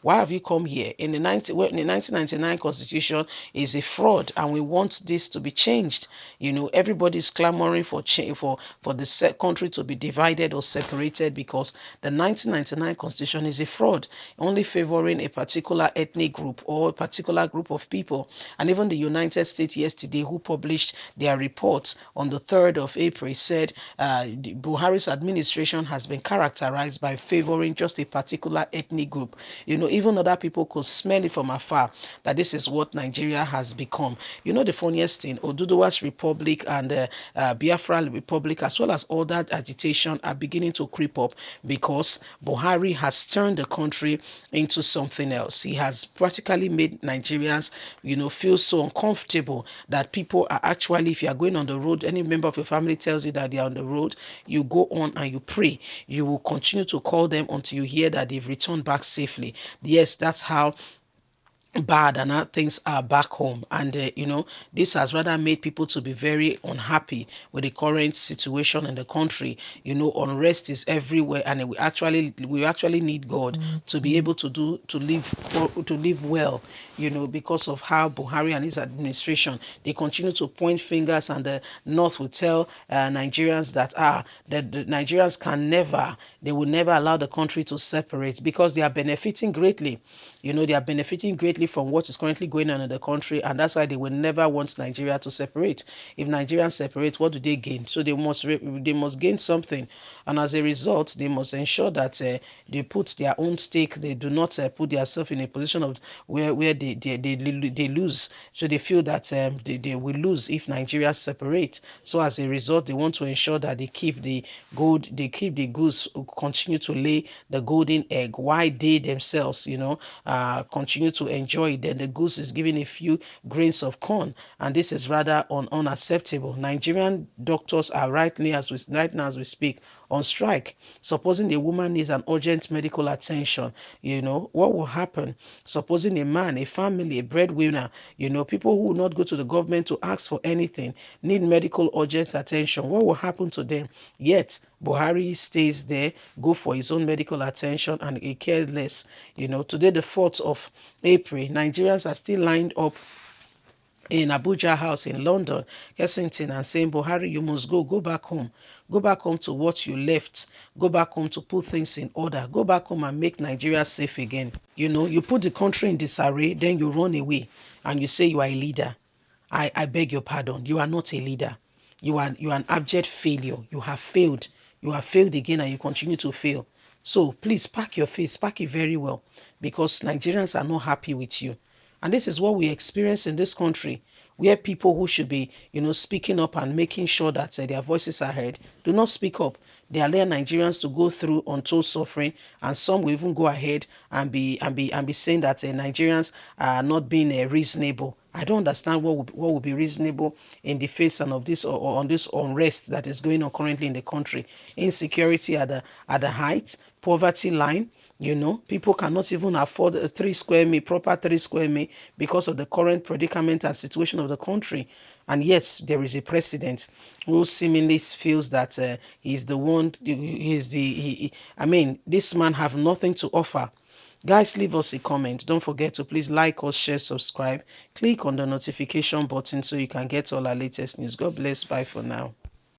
Why have you come here? In the 1999 constitution is a fraud, and we want this to be changed. Everybody's clamoring for change, for the country to be divided or separated, because the 1999 constitution is a fraud, only favoring a particular ethnic group or a particular group of people. And even the United States yesterday, who published their report on the 3rd of April, said Buhari's administration has been characterized by favoring just a particular ethnic group. Even other people could smell it from afar that this is what Nigeria has become. The funniest thing, Oduduwa's Republic and Biafra Republic, as well as all that agitation, are beginning to creep up because Buhari has turned the country into something else. He has practically made Nigerians, feel so uncomfortable that people are actually, if you are going on the road, any member of your family tells you that they are on the road, you go on and you pray. You will continue to call them until you hear that they've returned back safely. Yes, that's how bad and how things are back home. And this has rather made people to be very unhappy with the current situation in the country. Unrest is everywhere, and we actually need God to be able to live well, because of how Buhari and his administration, they continue to point fingers, and the North will tell Nigerians that the Nigerians they will never allow the country to separate, because they are benefiting greatly. They are benefiting greatly from what is currently going on in the country, and that's why they will never want Nigeria to separate. If Nigerians separate, what do they gain? So they must gain something, and as a result, they must ensure that they put their own stake. They do not put themselves in a position of where they lose. So they feel that they will lose if Nigeria separate. So as a result, they want to ensure that they keep the goose, continue to lay the golden egg, why they themselves, continue to enjoy it. Then the goose is given a few grains of corn, and this is rather unacceptable. Nigerian doctors are right now as we speak on strike. Supposing a woman needs an urgent medical attention, what will happen? Supposing a man, a family, a breadwinner, people who will not go to the government to ask for anything, need medical urgent attention, what will happen to them? Yet Buhari stays there, go for his own medical attention, and he cares less. Today, the 4th of April, Nigerians are still lined up in Abuja house in London, Kensington, and saying, Buhari, you must go back home. Go back home to what you left. Go back home to put things in order. Go back home and make Nigeria safe again. You put the country in disarray, then you run away and you say you are a leader. I beg your pardon. You are not a leader. You are an abject failure. You have failed. You have failed again, and you continue to fail. So please pack your face, pack it very well, because Nigerians are not happy with you. And this is what we experience in this country, where people who should be, speaking up and making sure that their voices are heard, do not speak up. They allow Nigerians to go through untold suffering, and some will even go ahead and be saying that Nigerians are not being reasonable. I don't understand what would be reasonable in the face of this, or on this unrest that is going on currently in the country. Insecurity at the height, poverty line. People cannot even afford a proper 3 square meter, because of the current predicament and situation of the country. And yet there is a president who seemingly feels that he's the one. This man have nothing to offer. Guys, leave us a comment. Don't forget to please like us, share, subscribe. Click on the notification button so you can get all our latest news. God bless. Bye for now.